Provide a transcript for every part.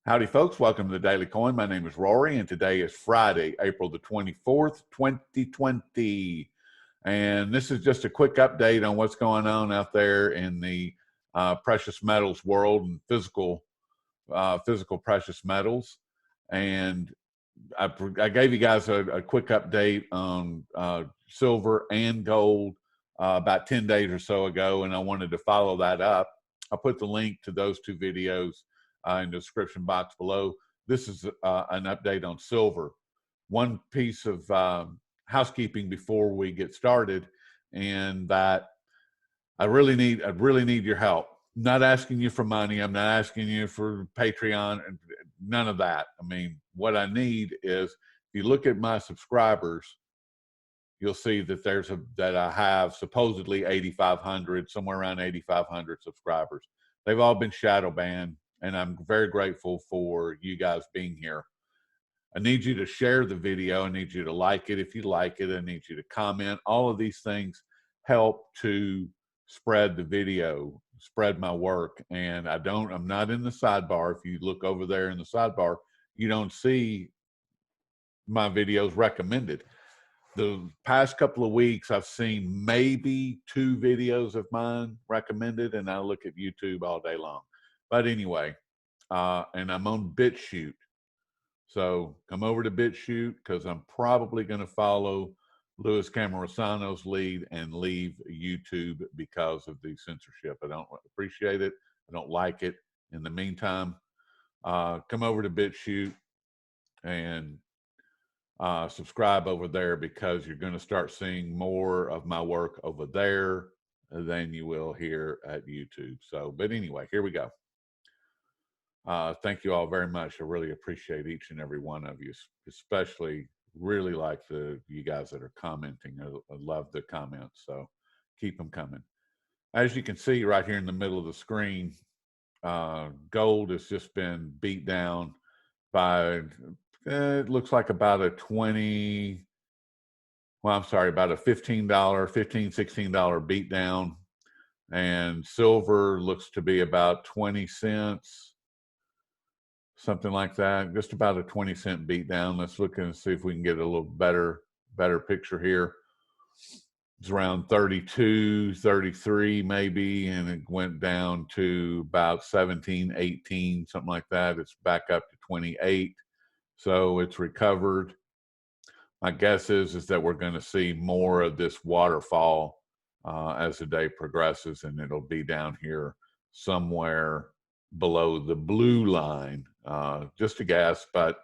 Howdy, folks. Welcome to the Daily Coin. My name is Rory, and today is Friday, April the 24th, 2020. And this is just a quick update on what's going on out there in the precious metals world and physical precious metals. And I gave you guys a quick update on silver and gold about 10 days or so ago, and I wanted to follow that up. I'll put the link to those two videos in the description box below. This is an update on silver. One piece of housekeeping before we get started, and that I really need your help. I'm not asking you for money. I'm not asking you for Patreon. None of that. I mean, what I need is, if you look at my subscribers, you'll see that I have supposedly 8,500, somewhere around 8,500 subscribers. They've all been shadow banned, and I'm very grateful for you guys being here. I need you to share the video. I need you to like it if you like it. I need you to comment. All of these things help to spread the video, spread my work. And I'm not in the sidebar. If you look over there in the sidebar, you don't see my videos recommended. The past couple of weeks, I've seen maybe 2 videos of mine recommended, and I look at YouTube all day long. But anyway, and I'm on BitChute. So come over to BitChute, because I'm probably going to follow Louis Camerosano's lead and leave YouTube because of the censorship. I don't appreciate it. I don't like it. In the meantime, come over to BitChute and subscribe over there, because you're going to start seeing more of my work over there than you will here at YouTube. So, but anyway, here we go. Thank you all very much. I really appreciate each and every one of you, especially really like you guys that are commenting. I love the comments, so keep them coming. As you can see right here in the middle of the screen, gold has just been beat down by, it looks like about a $15, $16 beat down. And silver looks to be about 20 cents, something like that, just about a 20-cent beat down. Let's look and see if we can get a little better picture here. It's around 32, 33 maybe, and it went down to about 17, 18, something like that. It's back up to 28. So it's recovered. My guess is that we're going to see more of this waterfall as the day progresses, and it'll be down here somewhere below the blue line. Just a guess, but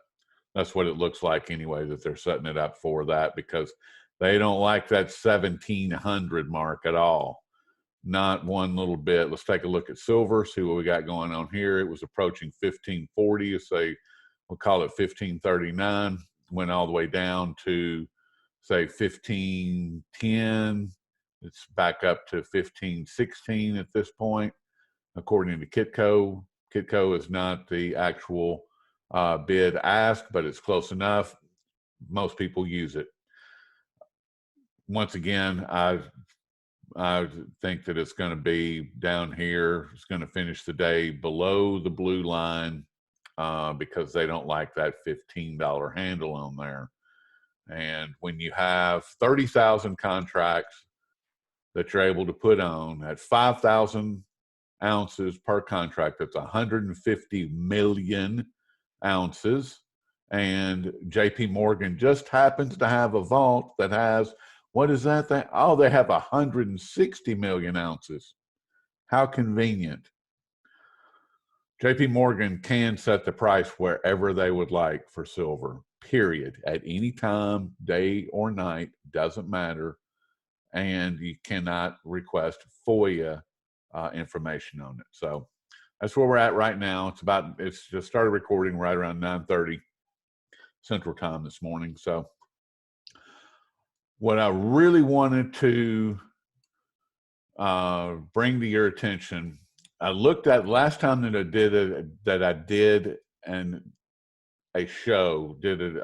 that's what it looks like anyway, that they're setting it up for that, because they don't like that 1,700 mark at all. Not one little bit. Let's take a look at silver, see what we got going on here. It was approaching 1,540, say, we'll call it 1,539, went all the way down to, say, 1,510. It's back up to 1,516 at this point, according to Kitco. Kitco is not the actual bid ask, but it's close enough. Most people use it. Once again, I think that it's going to be down here. It's going to finish the day below the blue line, because they don't like that $15 handle on there. And when you have 30,000 contracts that you're able to put on at 5,000 ounces per contract, that's 150 million ounces. And JP Morgan just happens to have a vault that has, what is that thing? Oh, they have 160 million ounces. How convenient. JP Morgan can set the price wherever they would like for silver, period, at any time, day or night, doesn't matter. And you cannot request FOIA information on it. So that's where we're at right now. It's just started recording right around 9:30 Central Time this morning. So what I really wanted to bring to your attention, I looked at last time that I did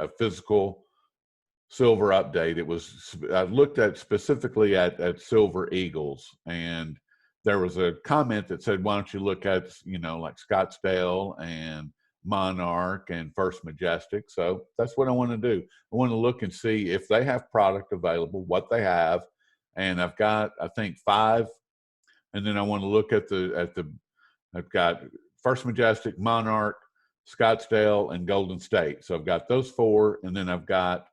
a physical silver update. I looked at specifically at Silver Eagles, and there was a comment that said, why don't you look at, like Scottsdale and Monarch and First Majestic. So that's what I want to do. I want to look and see if they have product available, what they have. And I've got, I think, 5. And then I want to look at I've got First Majestic, Monarch, Scottsdale, and Golden State. So I've got those 4. And then I've got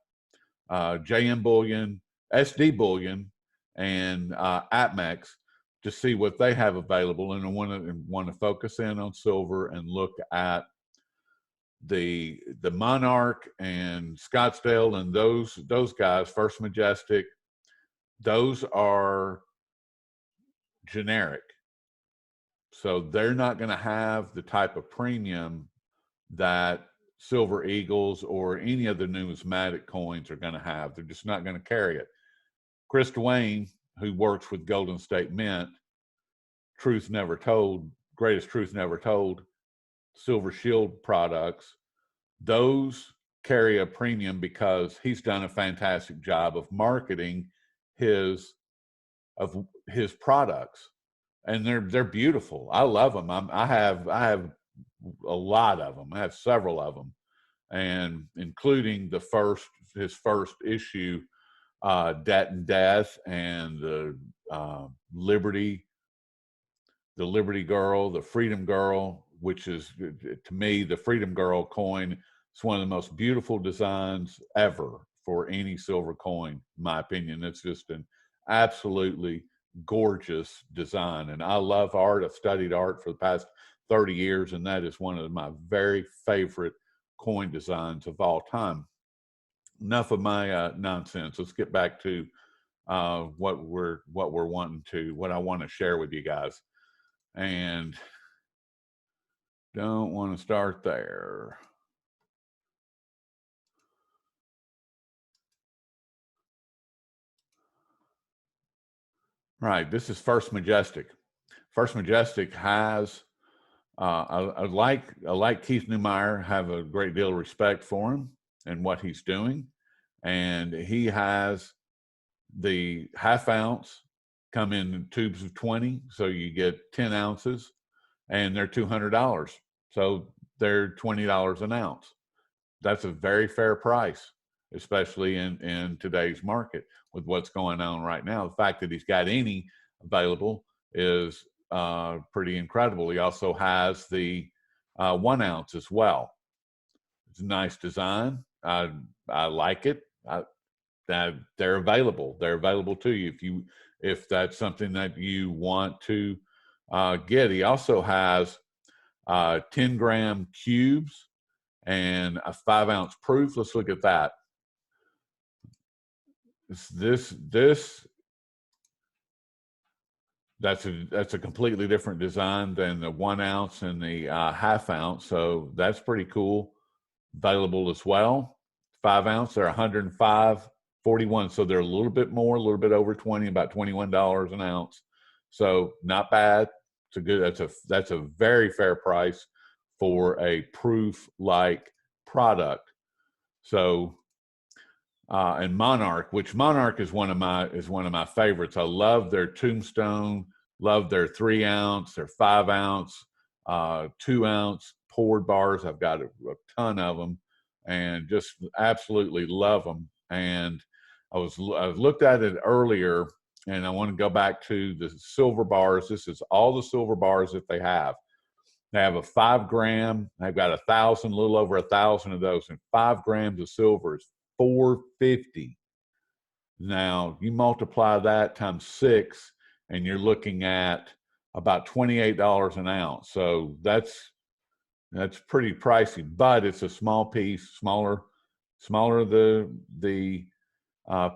JM Bullion, SD Bullion, and APMEX to see what they have available. And I want to focus in on silver and look at the Monarch and Scottsdale and those guys, First Majestic. Those are generic, so they're not going to have the type of premium that Silver Eagles or any of the numismatic coins are going to have. They're just not going to carry it. Chris Dwayne, who works with Golden State Mint, Truth Never Told, Greatest Truth Never Told, Silver Shield products, those carry a premium because he's done a fantastic job of marketing his products, and they're beautiful. I love them. I have a lot of them. I have several of them, and including his first issue, Debt and Death, and the Liberty Girl, the Freedom Girl, which is, to me, the Freedom Girl coin is one of the most beautiful designs ever for any silver coin, in my opinion. It's just an absolutely gorgeous design. And I love art. I've studied art for the past 30 years, and that is one of my very favorite coin designs of all time. Enough of my nonsense. Let's get back to what I want to share with you guys. And don't want to start there. Right, this is First Majestic. First Majestic has, I like Keith Neumeyer, have a great deal of respect for him and what he's doing. And he has the half ounce come in tubes of 20, so you get 10 ounces, and they're $200. So they're $20 an ounce. That's a very fair price, especially in today's market with what's going on right now. The fact that he's got any available is pretty incredible. He also has the 1 ounce as well. It's a nice design. I like it. That they're available. They're available to you if that's something that you want to get. He also has 10-gram cubes and a 5-ounce proof. Let's look at that. That's a completely different design than the 1 ounce and the half ounce. So that's pretty cool. Available as well. 5 ounce, they're $105.41. So they're a little bit more, a little bit over 20, about $21 an ounce. So not bad. That's a very fair price for a proof-like product. So, and Monarch is one of my favorites. I love their Tombstone, love their 3 ounce, their 5 ounce, 2 ounce poured bars. I've got a ton of them, and just absolutely love them. And I looked at it earlier, and I want to go back to the silver bars. This is all the silver bars that they have. They have a 5 gram. They've got 1,000, a little over 1,000 of those, and 5 grams of silver is $4.50. Now you multiply that times 6, and you're looking at about $28 an ounce. So that's pretty pricey, but it's a small piece. Smaller the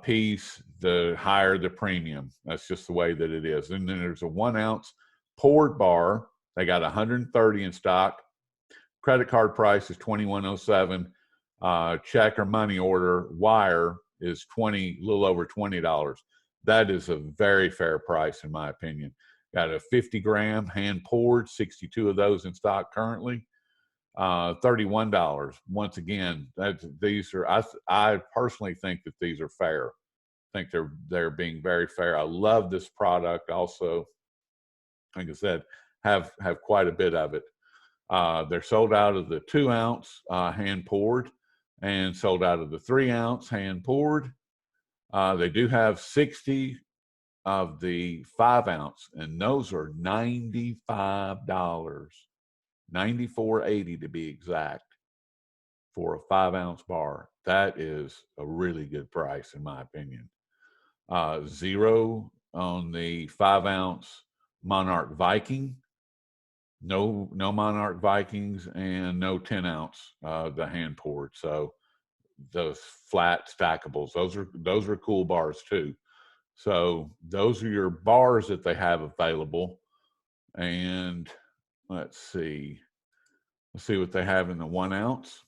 piece, the higher the premium. That's just the way that it is. And then there's a 1 ounce poured bar. They got 130 in stock. Credit card price is $21.07. Check or money order wire is a little over $20. That is a very fair price, in my opinion. Got a 50 gram hand poured, 62 of those in stock currently. $31. Once again, I personally think that these are fair. I think they're being very fair. I love this product also. Like I said, have quite a bit of it. They're sold out of the 2-ounce hand poured and sold out of the 3-ounce hand poured. They do have 60 of the 5-ounce, and those are $95, $94.80 to be exact, for a 5-ounce bar. That is a really good price, in my opinion. Zero on the 5-ounce Monarch Viking. No Monarch Vikings, and no 10-ounce the hand poured. So those flat stackables, those are cool bars too. So those are your bars that they have available. And let's see what they have in the 1-ounce.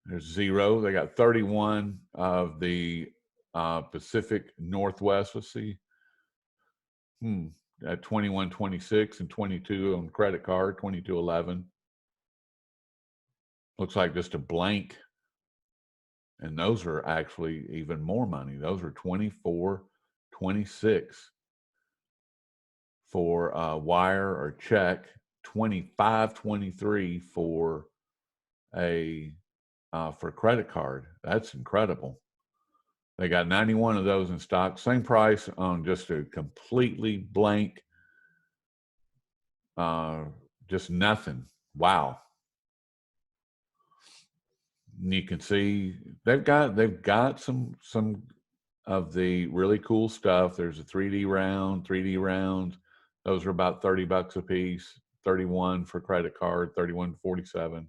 There's zero. They got 31 of the Pacific Northwest. Let's see. At 21.26 and 22 on credit card, 22.11. Looks like just a blank. And those are actually even more money. Those are 24.26 for wire or check, 25.23 for for credit card. That's incredible. They got 91 of those in stock. Same price on just a completely blank, just nothing. Wow. And you can see they've got some of the really cool stuff. There's a 3D round. Those are about $30 a piece. 31 for credit card, 31.47.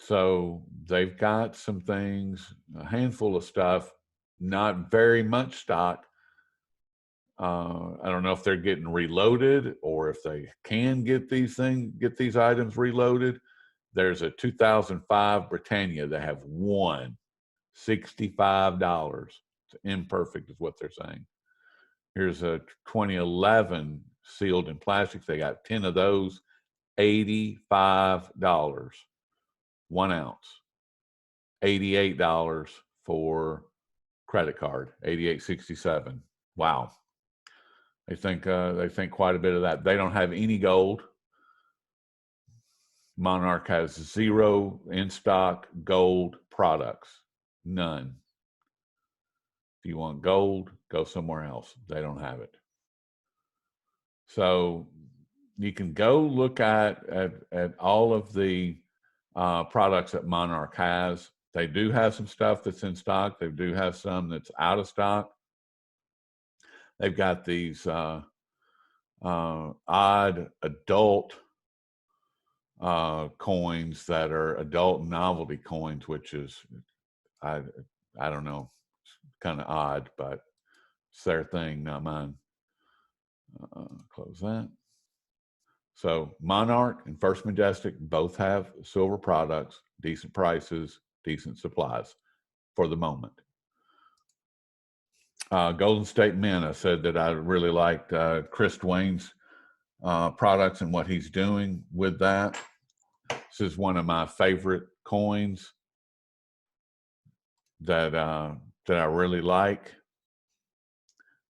So they've got some things, a handful of stuff, not very much stock. I don't know if they're getting reloaded or if they can get these items reloaded. There's a 2005 Britannia. They have one, $65. It's imperfect is what they're saying. Here's a 2011 sealed in plastic. They got 10 of those, $85. 1 ounce, $88 for credit card, $88.67. Wow. They think quite a bit of that. They don't have any gold. Monarch has zero in stock gold products. None. If you want gold, go somewhere else. They don't have it. So you can go look at all of the products that Monarch has. They do have some stuff that's in stock. They do have some that's out of stock. They've got these odd adult coins that are adult novelty coins, which is, I don't know, kind of odd, but it's their thing, not mine. Close that. So Monarch and First Majestic both have silver products, decent prices, decent supplies for the moment. Golden State Mint, I said that I really liked Chris Dwayne's products and what he's doing with that. This is one of my favorite coins that I really like.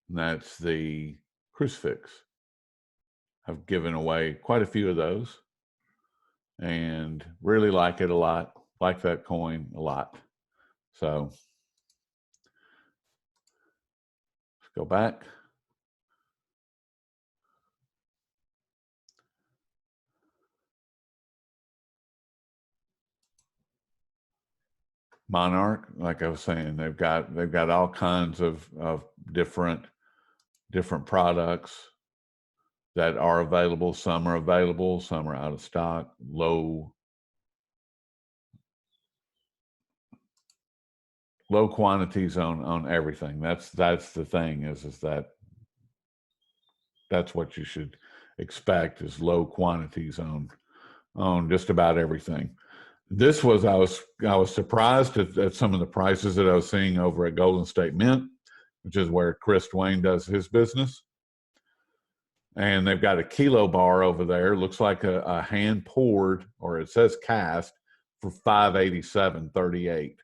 And that's the crucifix. I've given away quite a few of those and really like it a lot. Like that coin a lot. So let's go back. Monarch, like I was saying, they've got all kinds of different products that are available. Some are available, some are out of stock. Low quantities on everything. That's the thing is that that's what you should expect, is low quantities on just about everything. This was, I was surprised at some of the prices that I was seeing over at Golden State Mint, which is where Chris Dwayne does his business. And they've got a kilo bar over there. Looks like a hand poured, or it says cast, for $587.38.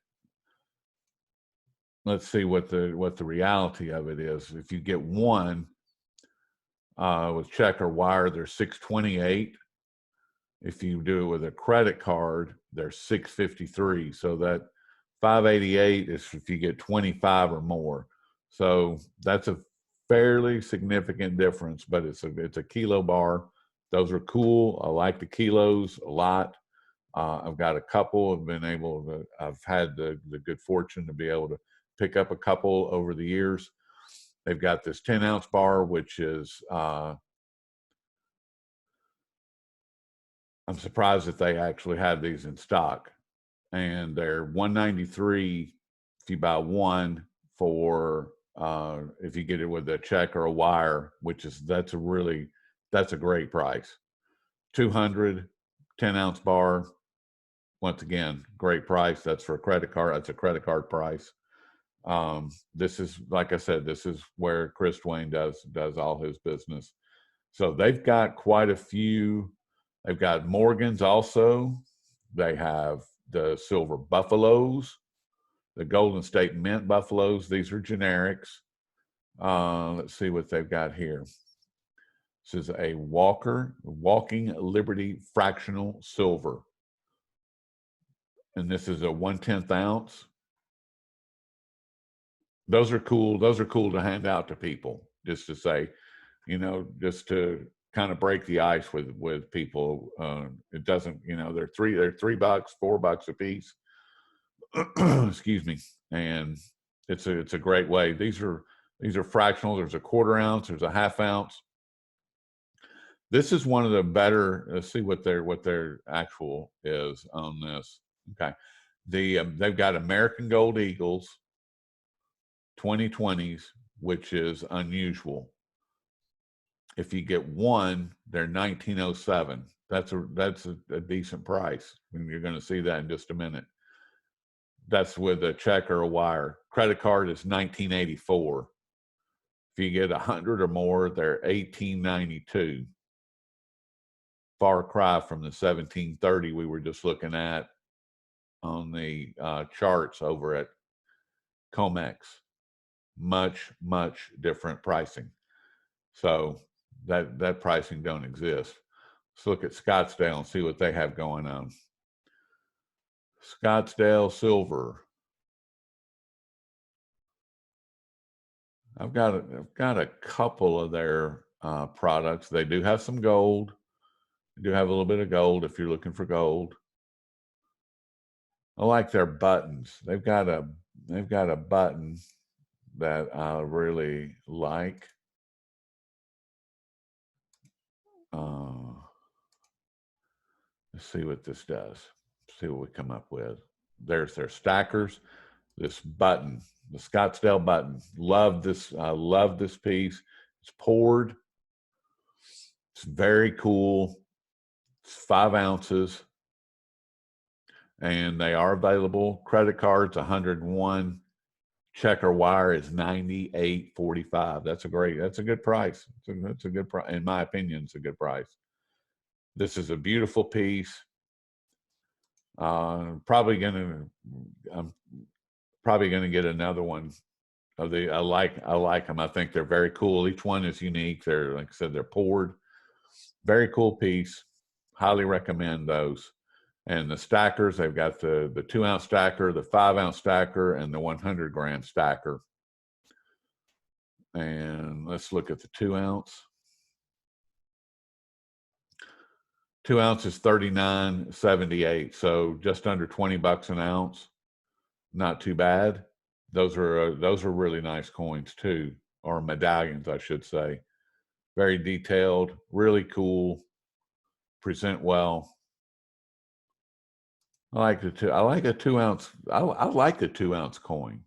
Let's see what the reality of it is. If you get one, With check or wire, they're $628. If you do it with a credit card, they're $653. So that $588 is if you get 25 or more. So that's a fairly significant difference, but it's a kilo bar. Those are cool. I like the kilos a lot. I've got a couple. I've had the good fortune to be able to pick up a couple over the years. They've got this 10-ounce bar, which is, I'm surprised that they actually have these in stock. And they're $193 if you buy one for, if you get it with a check or a wire, that's a great price. 200, 10-ounce bar. Once again, great price. That's for a credit card. That's a credit card price. This is, like I said, this is where Chris Dwayne does all his business. So they've got quite a few. They've got Morgans also. They have the silver buffaloes, the Golden State Mint buffaloes. These are generics. Let's see what they've got here. This is a Walking Liberty fractional silver. And this is a 1/10 ounce. Those are cool. Those are cool to hand out to people, just to say, just to kind of break the ice with people. It doesn't, they're $3, $4 a piece. Excuse me. And it's a great way. These are fractional. There's a 1/4 ounce. There's a 1/2 ounce. This is one of the better. Let's see what their actual is on this. Okay, they've got American Gold Eagles 2020s, which is unusual. If you get one, they're 1907. That's a decent price, and you're going to see that in just a minute. That's with a check or a wire. Credit card is 1984. If you get 100 or more, they're 1892. Far cry from the 1730 we were just looking at on the charts over at Comex. Much different pricing. So that pricing don't exist. Let's look at Scottsdale and see what they have going on. Scottsdale silver. I've got a couple of their products. They do have some gold. They do have a little bit of gold if you're looking for gold. I like their buttons. They've got a button that I really like. Let's see what this does. See what we come up with. There's their stackers. This button, the Scottsdale button. Love this. I love this piece. It's poured. It's very cool. It's 5 ounces. And they are available. Credit cards, 101. Check or wire is $98.45. That's a good price. That's a good price. In my opinion, it's a good price. This is a beautiful piece. I'm probably gonna get another one of the. I like them. I think they're very cool. Each one is unique. They're, like I said, they're poured. Very cool piece. Highly recommend those. And the stackers, they've got the 2-ounce stacker, the 5-ounce stacker, and the 100-gram stacker. And let's look at the 2-ounce. 2 ounces, $39.78. So just under $20 an ounce. Not too bad. Those are really nice coins too, or medallions, I should say. Very detailed, really cool, present well. I like a 2-ounce. I like the 2-ounce coin.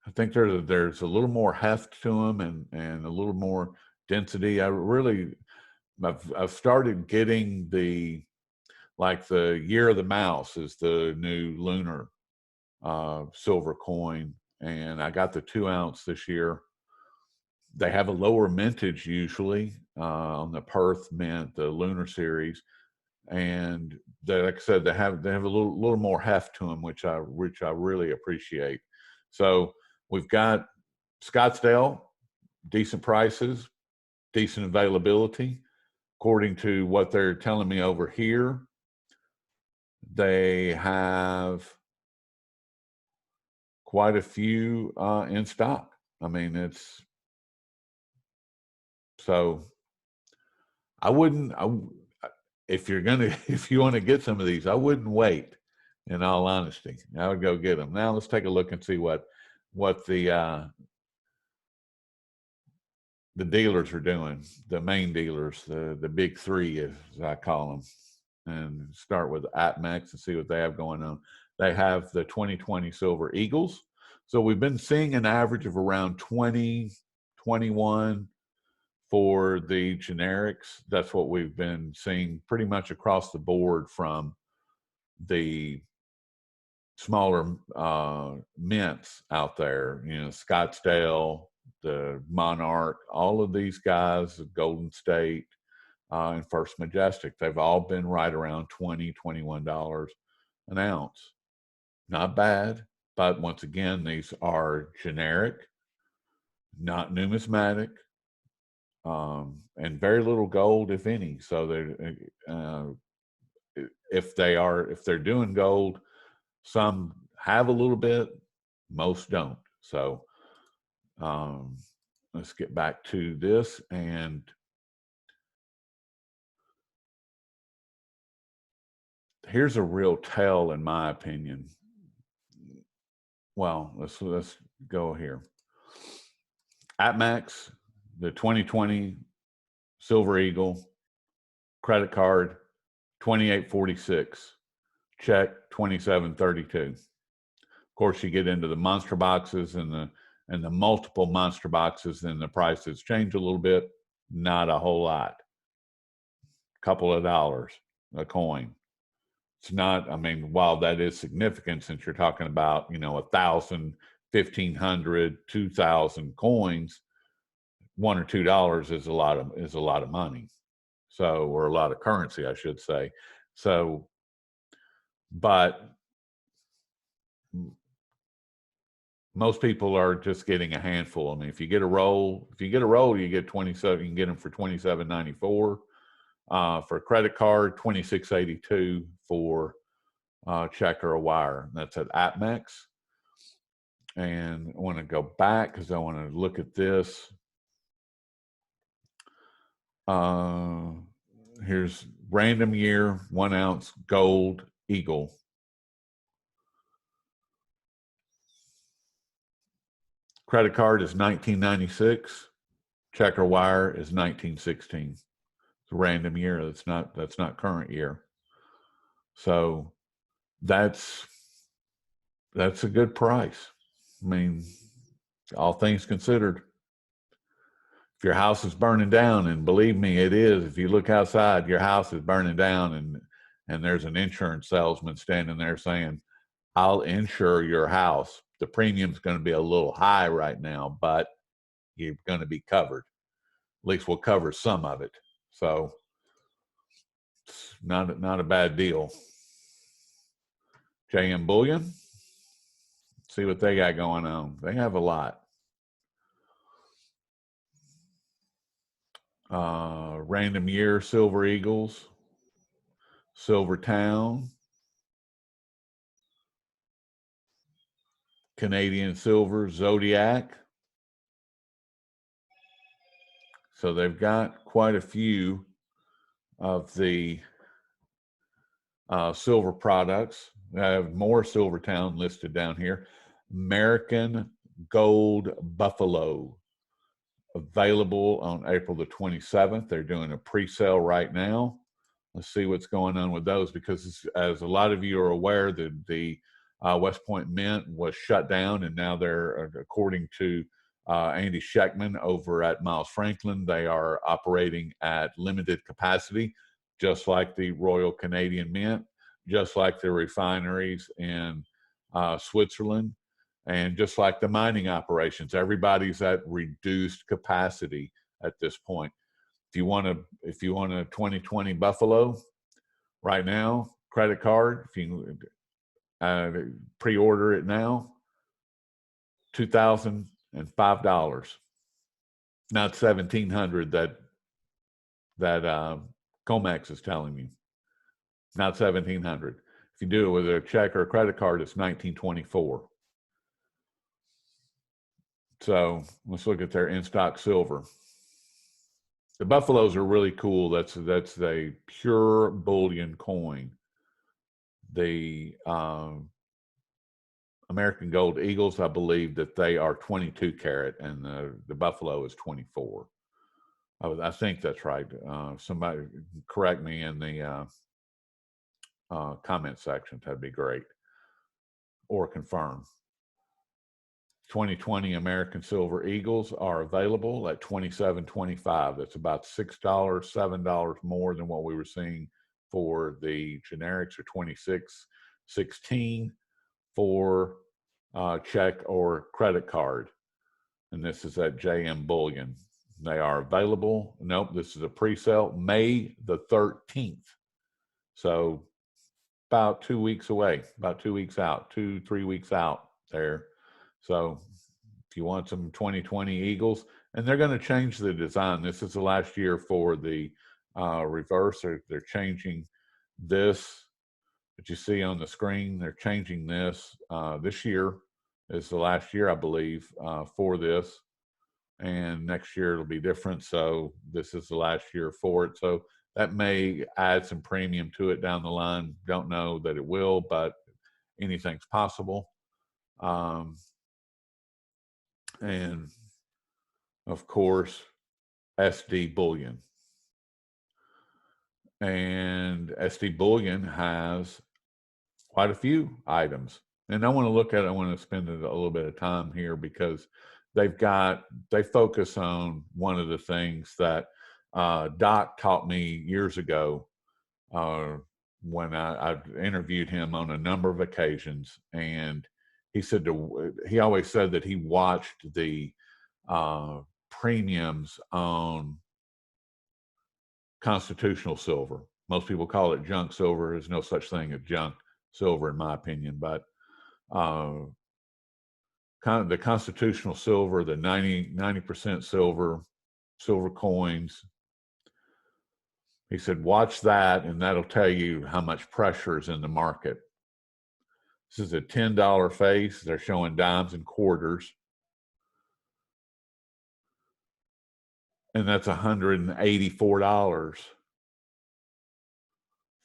I think there's a little more heft to them and a little more density. I've started getting the Year of the Mouse is the new lunar silver coin, and I got the 2-ounce this year. They have a lower mintage usually on the Perth Mint, the lunar series, and like I said, they have a little more heft to them, which I really appreciate. So we've got Scottsdale, decent prices. decent availability. According to what they're telling me over here, they have quite a few in stock. I mean, it's so I wouldn't. If you're gonna, if you want to get some of these, I wouldn't wait. In all honesty, I would go get them. Now let's take a look and see what the dealers are doing. The main dealers, the big three, as I call them, and start with APMEX and see what they have going on. They have the 2020 Silver Eagles. So we've been seeing an average of around 20, 21 for the generics. That's what we've been seeing pretty much across the board from the smaller mints out there, you know, Scottsdale, the Monarch, all of these guys, Golden State, and First Majestic, they've all been right around $20, $21 an ounce. Not bad, but once again, these are generic, not numismatic, and very little gold, if any. So if they're doing gold, some have a little bit, most don't. So let's get back to this, and here's a real tell, in my opinion. Well, let's go here. APMEX, the 2020 Silver Eagle credit card, 2846, check 2732. Of course, you get into the monster boxes and the multiple monster boxes, and the prices change a little bit. Not a whole lot. A couple of dollars a coin. It's not, I mean, while that is significant, since you're talking about, 1,000, 1,500, 2,000 coins, $1 or $2 is a lot of money. So, or a lot of currency, I should say. So, but most people are just getting a handful. I mean, if you get a roll, you get 27. You can get them for $27.94 for a credit card, $26.82 for check or a wire. That's at APMEX. And I want to go back because I want to look at this. Here's random year, 1 ounce gold eagle. Credit card is 1996. Check or wire is 1916. It's a random year. That's not current year. So that's a good price. I mean, all things considered. If your house is burning down, and believe me, it is. If you look outside, your house is burning down, and there's an insurance salesman standing there saying, "I'll insure your house. The premium's going to be a little high right now, but you're going to be covered. At least we'll cover some of it." So it's not a bad deal. JM Bullion, see what they got going on. They have a lot. Random year, Silver Eagles, Silver Town, Canadian Silver, Zodiac. So they've got quite a few of the silver products. I have more Silver Town listed down here. American Gold Buffalo, available on April the 27th. They're doing a pre-sale right now. Let's see what's going on with those, because as a lot of you are aware, the West Point Mint was shut down, and now they're, according to Andy Scheckman over at Miles Franklin, they are operating at limited capacity, just like the Royal Canadian Mint, just like the refineries in Switzerland, and just like the mining operations. Everybody's at reduced capacity at this point. If you want a 2020 Buffalo right now, credit card, if you pre-order it now, $2,005. not 1700 that Comex is telling you. Not 1700. If you do it with a check or a credit card, it's 1924. So let's look at their in-stock silver. The Buffaloes are really cool. That's a pure bullion coin. The American Gold Eagles, I believe that they are 22 karat, and the Buffalo is 24. I think that's right. Somebody correct me in the comment section. That'd be great. Or confirm. 2020 American Silver Eagles are available at $27.25. That's about $6, $7 more than what we were seeing for the generics, or $26.16 for check or credit card. And this is at JM Bullion. They are available. Nope, this is a pre-sale, May the 13th. So about 2 weeks away, about 2 weeks out, 3 weeks out there. So if you want some 2020 Eagles, and they're going to change the design. This is the last year for the reverse. They're changing this that you see on the screen. They're changing this. This year is the last year, I believe, for this. And next year it'll be different. So this is the last year for it. So that may add some premium to it down the line. Don't know that it will, but anything's possible. And of course, SD Bullion. And SD Bullion has quite a few items. And I want to look at it. I want to spend a little bit of time here because they focus on one of the things that Doc taught me years ago when I interviewed him on a number of occasions. And he said he always said that he watched the premiums on constitutional silver. Most people call it junk silver. There's no such thing as junk silver, in my opinion, but the constitutional silver, the 90% silver coins. He said, watch that, and that'll tell you how much pressure is in the market. This is a $10 face. They're showing dimes and quarters. And that's $184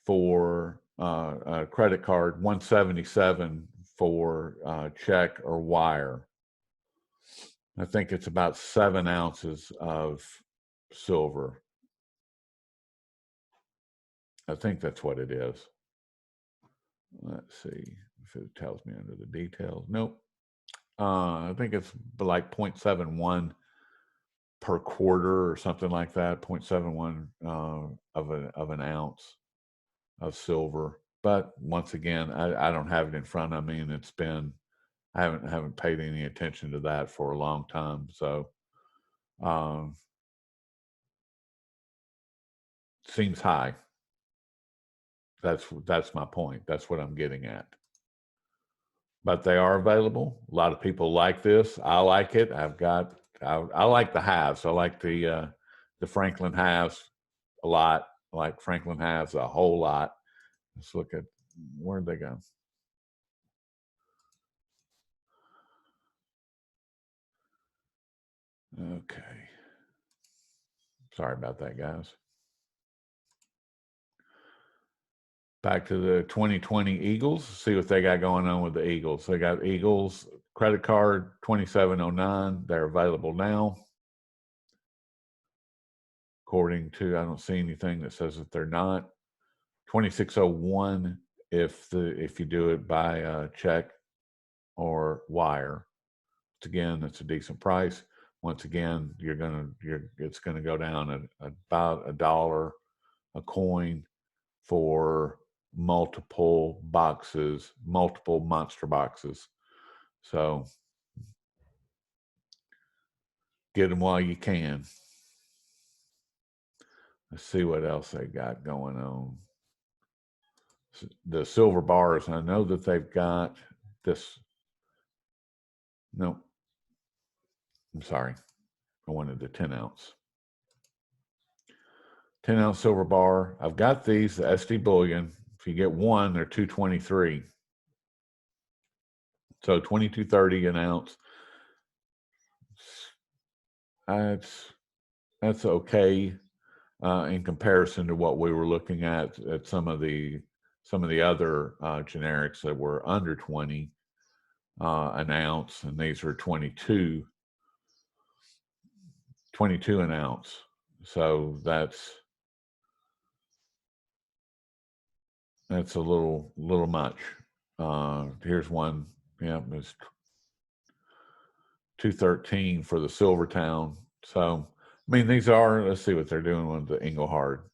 for a credit card, $177 for check or wire. I think it's about 7 ounces of silver. I think that's what it is. Let's see if it tells me under the details. Nope. I think it's like 0.71 per quarter or something like that. 0.71 of an ounce of silver. But once again, I don't have it in front of me, and it's been I haven't paid any attention to that for a long time. So seems high. That's my point. That's what I'm getting at. But they are available. A lot of people like this. I like it. I like the halves. I like the Franklin halves a lot. I like Franklin halves a whole lot. Let's look at where'd they go. Okay. Sorry about that, guys. Back to the 2020 Eagles. See what they got going on with the Eagles. They got Eagles credit card 2709. They're available now. According to, I don't see anything that says that they're not. 2601 if you do it by check or wire. Again, that's a decent price. Once again, it's gonna go down at about $1 a coin for multiple boxes, multiple monster boxes. So get them while you can. Let's see what else they got going on. The silver bars, I know that they've got this. No, I'm sorry. I wanted the 10 ounce. 10 ounce silver bar. I've got these, the SD bullion. If you get one, they're $2.23. So $22.30 an ounce. That's okay in comparison to what we were looking at some of the other generics that were under 20 an ounce, and these are 22 an ounce. So that's a little much. Here's one. Yeah, it's $2.13 for the Silvertown. So, I mean, these are, let's see what they're doing with the Engelhard.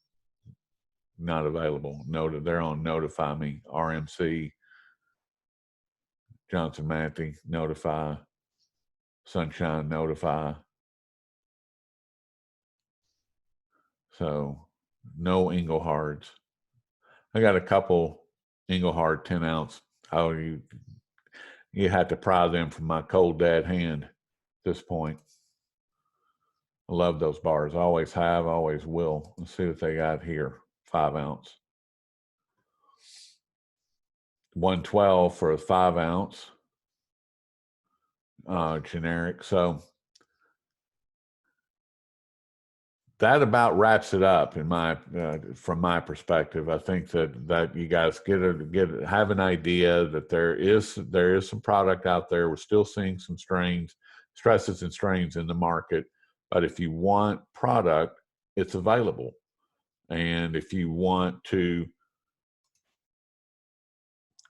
Not available. They're on Notify Me, RMC, Johnson Matthey, Notify, Sunshine, Notify. So, no Engelhards. I got a couple Engelhard 10 ounce. Oh, you had to pry them from my cold dead hand at this point. I love those bars. I always have, always will. Let's see what they got here. 5 ounce. 112 for a 5 ounce generic. So that about wraps it up in my from my perspective. I think that you guys have an idea that there is some product out there. We're still seeing some stresses and strains in the market, but if you want product, it's available. And if you want to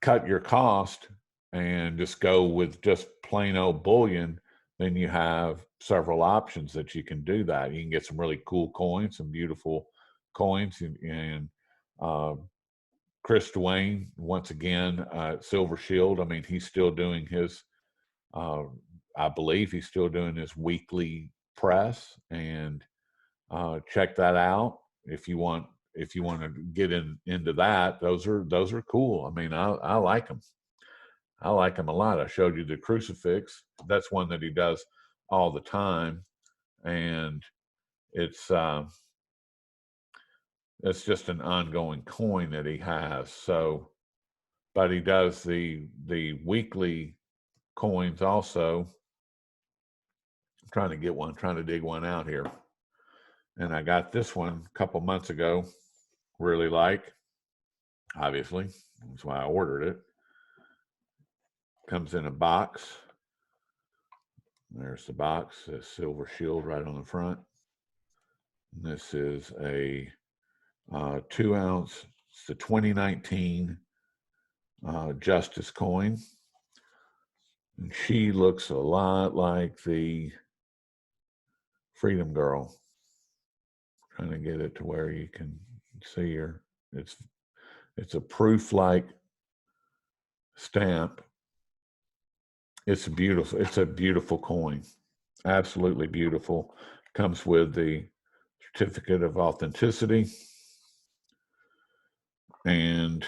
cut your cost and just go with just plain old bullion, then you have several options that you can do that. You can get some really cool coins, some beautiful coins, and Chris Dwayne, once again, Silver Shield. I mean, he's still doing his, I believe he's still doing his weekly press, and check that out if you want to get into that. Those are cool. I mean, I like them. I like them a lot. I showed you the crucifix. That's one that he does all the time, and it's just an ongoing coin that he has. So, but he does the weekly coins also. I'm trying to dig one out here, and I got this one a couple months ago. Really like, obviously, that's why I ordered it. Comes in a box. There's the box, a silver shield right on the front. And this is a 2 ounce. It's the 2019 Justice coin. And she looks a lot like the Freedom Girl. Trying to get it to where you can see her. It's a proof-like stamp. It's a beautiful coin. Absolutely beautiful. Comes with the certificate of authenticity. And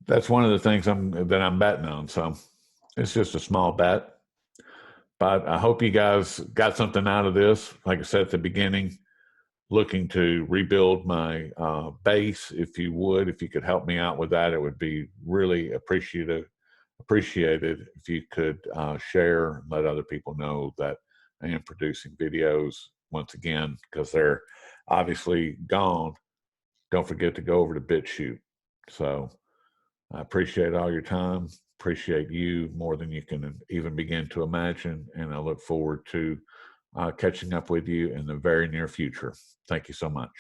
that's one of the things that I'm betting on. So it's just a small bet. But I hope you guys got something out of this. Like I said at the beginning, looking to rebuild my base. If you could help me out with that, it would be really appreciated if you could share and let other people know that I am producing videos once again, because they're obviously gone. Don't forget to go over to BitChute. So I appreciate all your time. Appreciate you more than you can even begin to imagine. And I look forward to catching up with you in the very near future. Thank you so much.